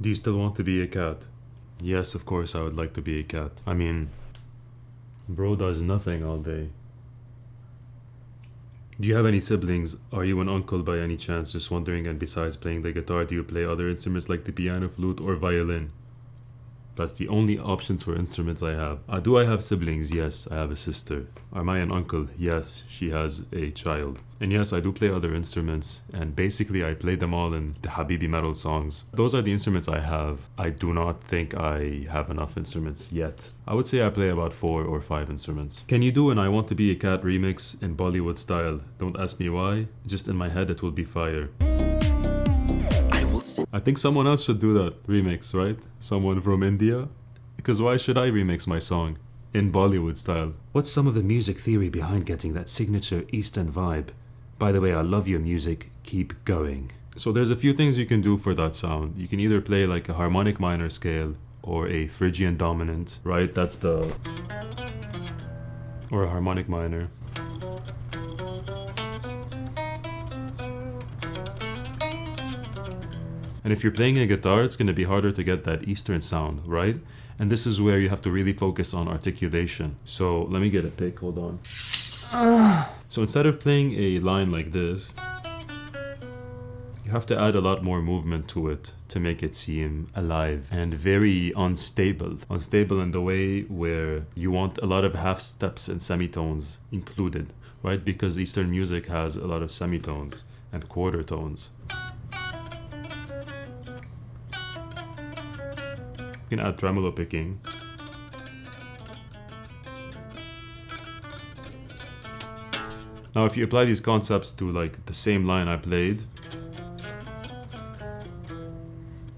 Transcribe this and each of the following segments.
Do you still want to be a cat? Yes, of course I would like to be a cat. I mean, bro does nothing all day. Do you have any siblings? Are you an uncle by any chance? Just wondering, and besides playing the guitar, do you play other instruments like the piano, flute, or violin? That's the only options for instruments I have. Do I have siblings? Yes, I have a sister. Am I an uncle? Yes, she has a child. And yes, I do play other instruments, and basically I play them all in the habibi metal songs. Those are the instruments I have. I do not think I have enough instruments yet. I would say I play about 4 or 5 instruments. Can you do an I Want to Be a Cat remix in Bollywood style? Don't ask me why, just in my head it will be fire. I think someone else should do that remix, right? Someone from India? Because why should I remix my song in Bollywood style? What's some of the music theory behind getting that signature Eastern vibe? By the way, I love your music, keep going. So there's a few things you can do for that sound. You can either play like a harmonic minor scale or a Phrygian dominant, right? That's the... or a harmonic minor. And if you're playing a guitar, it's going to be harder to get that Eastern sound, right? And this is where you have to really focus on articulation. So let me get a pick, hold on. So instead of playing a line like this, you have to add a lot more movement to it to make it seem alive and very unstable. Unstable in the way where you want a lot of half steps and semitones included, right? Because Eastern music has a lot of semitones and quarter tones. You can add tremolo picking. Now if you apply these concepts to like the same line I played,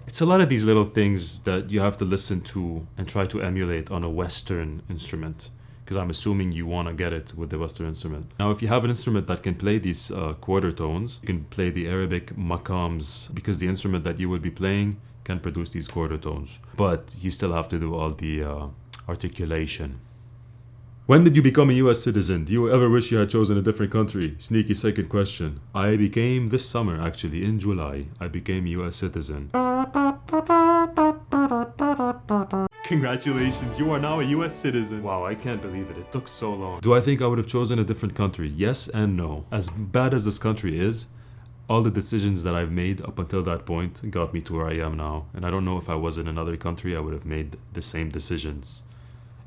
it's a lot of these little things that you have to listen to and try to emulate on a Western instrument, because I'm assuming you want to get it with the Western instrument. Now if you have an instrument that can play these quarter tones, you can play the Arabic maqams, because the instrument that you will be playing can produce these quarter tones, but you still have to do all the articulation. When did you become a US citizen? Do you ever wish you had chosen a different country? Sneaky second question. I became this summer, actually, in July. I became a US citizen. Congratulations, you are now a US citizen. Wow, I can't believe it. It took so long. Do I think I would have chosen a different country? Yes and no. As bad as this country is, all the decisions that I've made up until that point got me to where I am now. And I don't know if I was in another country, I would have made the same decisions.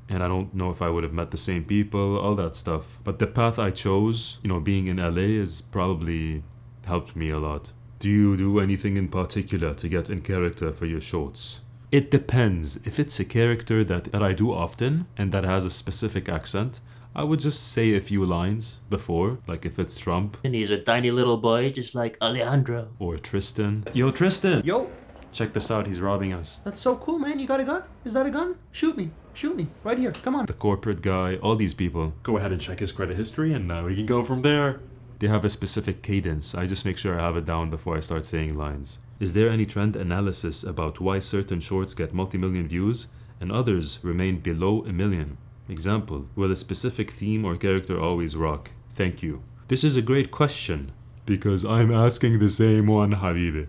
And I don't know if I would have met the same people, all that stuff. But the path I chose, being in LA has probably helped me a lot. Do you do anything in particular to get in character for your shorts? It depends. If it's a character that I do often and that has a specific accent, I would just say a few lines before, like if it's Trump. And he's a tiny little boy, just like Alejandro. Or Tristan. Yo, Tristan! Yo, Check this out, he's robbing us. that's so cool, man. You got a gun? Is that a gun? Shoot me. Shoot me. Right here. Come on. The corporate guy, all these people. Go ahead and check his credit history and we can go from there. They have a specific cadence. I just make sure I have it down before I start saying lines. Is there any trend analysis about why certain shorts get multi-million views and others remain below 1 million? Example, will a specific theme or character always rock? Thank you. This is a great question, because I'm asking the same one, habibi.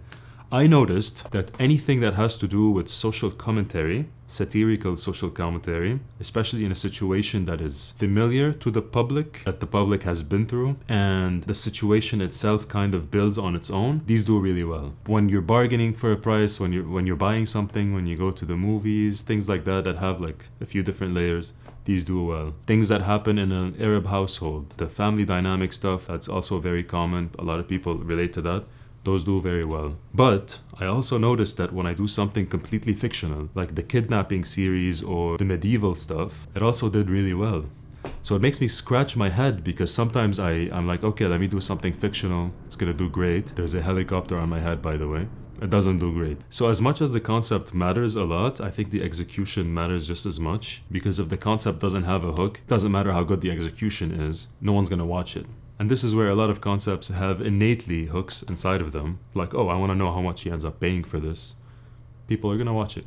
I noticed that anything that has to do with social commentary, satirical social commentary, especially in a situation that is familiar to the public, that the public has been through, and the situation itself kind of builds on its own, these do really well. When you're bargaining for a price, when you're buying something, when you go to the movies, things like that have like a few different layers, these do well. Things that happen in an Arab household, the family dynamic stuff, that's also very common. A lot of people relate to that. Those do very well. But I also noticed that when I do something completely fictional, like the kidnapping series or the medieval stuff, it also did really well. So it makes me scratch my head, because sometimes I'm like, okay, let me do something fictional. It's gonna do great. There's a helicopter on my head, by the way. It doesn't do great. So as much as the concept matters a lot, I think the execution matters just as much, because if the concept doesn't have a hook, it doesn't matter how good the execution is, no one's gonna watch it. And this is where a lot of concepts have innately hooks inside of them. Like, oh, I want to know how much he ends up paying for this. People are going to watch it,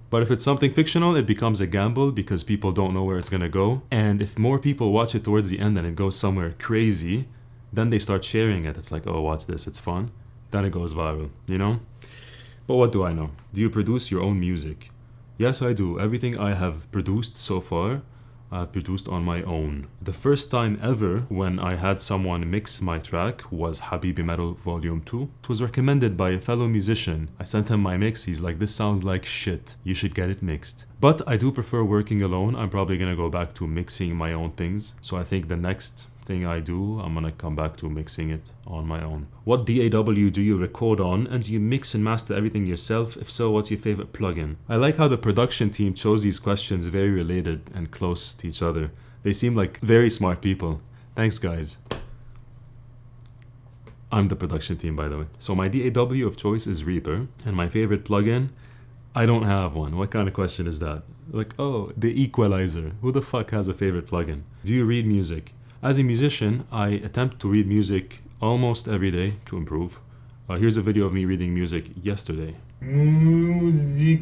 But if it's something fictional, it becomes a gamble, because people don't know where it's going to go. And if more people watch it towards the end and it goes somewhere crazy, then they start sharing it. It's like, oh, watch this, it's fun. Then it goes viral, But what do I know? Do you produce your own music? Yes, I do. Everything I have produced so far, I've produced on my own. The first time ever when I had someone mix my track was Habibi Metal Volume 2. It was recommended by a fellow musician. I sent him my mix. He's like, this sounds like shit. You should get it mixed. But I do prefer working alone. I'm probably gonna go back to mixing my own things. So I think the next thing I do, I'm gonna come back to mixing it on my own. What DAW do you record on, and do you mix and master everything yourself? If so, what's your favorite plugin? I like how the production team chose these questions very related and close to each other. They seem like very smart people. Thanks, guys. I'm the production team, by the way. So my DAW of choice is Reaper, and my favorite plugin, I don't have one. What kind of question is that? Like, oh, the equalizer. Who the fuck has a favorite plugin? Do you read music? As a musician, I attempt to read music almost every day to improve. Here's a video of me reading music yesterday. Music.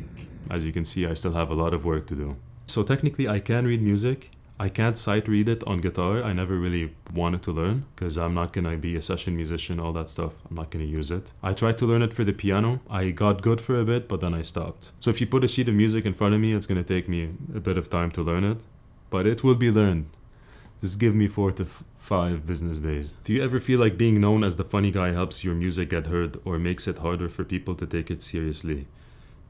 As you can see, I still have a lot of work to do. So technically, I can read music. I can't sight read it on guitar. I never really wanted to learn because I'm not gonna be a session musician, all that stuff. I'm not gonna use it. I tried to learn it for the piano. I got good for a bit, but then I stopped. So if you put a sheet of music in front of me, it's gonna take me a bit of time to learn it, but it will be learned. Just give me 4 to 5 business days. Do you ever feel like being known as the funny guy helps your music get heard or makes it harder for people to take it seriously?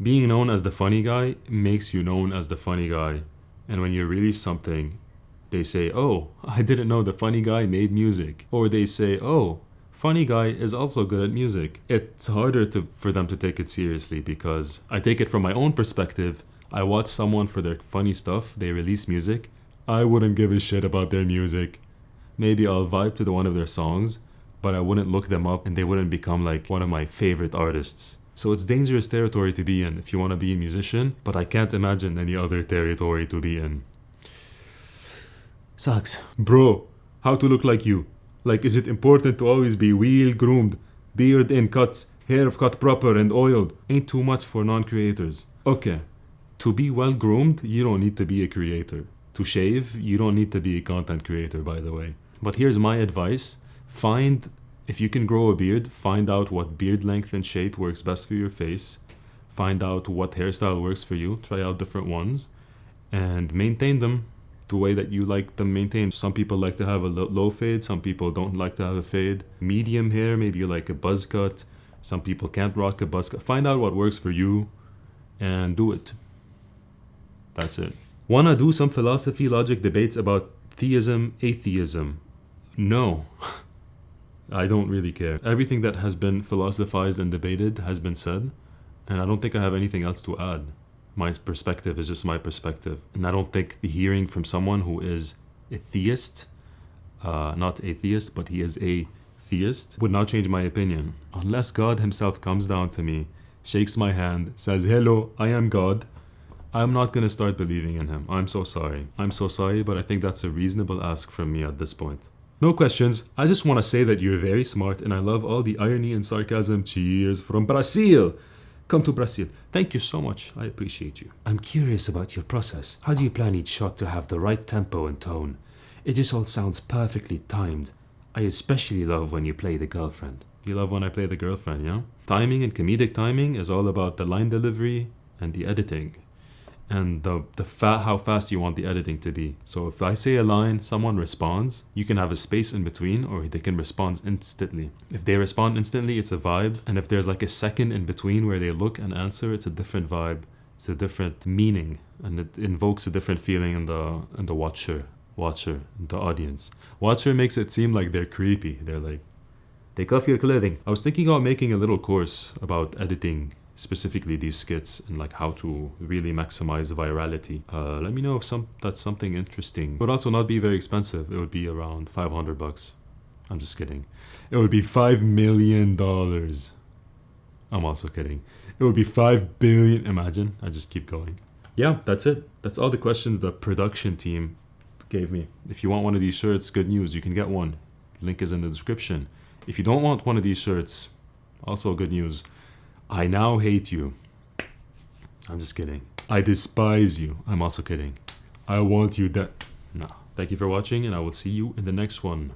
Being known as the funny guy makes you known as the funny guy. And when you release something, they say, oh, I didn't know the funny guy made music. Or they say, oh, funny guy is also good at music. It's harder for them to take it seriously because I take it from my own perspective. I watch someone for their funny stuff, they release music. I wouldn't give a shit about their music. Maybe I'll vibe to one of their songs, but I wouldn't look them up and they wouldn't become like one of my favorite artists. So it's dangerous territory to be in if you want to be a musician, but I can't imagine any other territory to be in. Sucks. Bro, how to look like you? Like, is it important to always be well groomed, beard in cuts, hair cut proper and oiled? Ain't too much for non-creators. Okay, to be well groomed, you don't need to be a creator. To shave, you don't need to be a content creator, by the way. But here's my advice. If you can grow a beard, find out what beard length and shape works best for your face. Find out what hairstyle works for you. Try out different ones. And maintain them the way that you like them maintained. Some people like to have a low fade. Some people don't like to have a fade. Medium hair, maybe you like a buzz cut. Some people can't rock a buzz cut. Find out what works for you and do it. That's it. Wanna do some philosophy logic debates about theism, atheism? No. I don't really care. Everything that has been philosophized and debated has been said, and I don't think I have anything else to add. My perspective is just my perspective, and I don't think the hearing from someone who is a theist, not atheist, but he is a theist, would not change my opinion. Unless God himself comes down to me, shakes my hand, says, hello, I am God, I'm not gonna start believing in him. I'm so sorry. I'm so sorry, but I think that's a reasonable ask from me at this point. No questions. I just want to say that you're very smart and I love all the irony and sarcasm. Cheers from Brazil. Come to Brazil. Thank you so much. I appreciate you. I'm curious about your process. How do you plan each shot to have the right tempo and tone? It just all sounds perfectly timed. I especially love when you play the girlfriend. You love when I play the girlfriend, yeah? Timing and comedic timing is all about the line delivery and the editing. And how fast you want the editing to be. So if I say a line, someone responds, you can have a space in between or they can respond instantly. If they respond instantly, it's a vibe. And if there's like a second in between where they look and answer, it's a different vibe. It's a different meaning and it invokes a different feeling in the watcher, the audience. Watcher makes it seem like they're creepy. They're like, take off your clothing. I was thinking about making a little course about editing specifically these skits and like how to really maximize virality. Let me know if that's something interesting. It would also not be very expensive. It would be around $500. I'm just kidding. It would be $5 million. I'm also kidding. It would be 5 billion. Imagine. I just keep going. Yeah, that's it. That's all the questions the production team gave me. If you want one of these shirts, good news. You can get one. Link is in the description. If you don't want one of these shirts, also good news. I now hate you. I'm just kidding. I despise you. I'm also kidding. I want you dead. No. Thank you for watching and I will see you in the next one.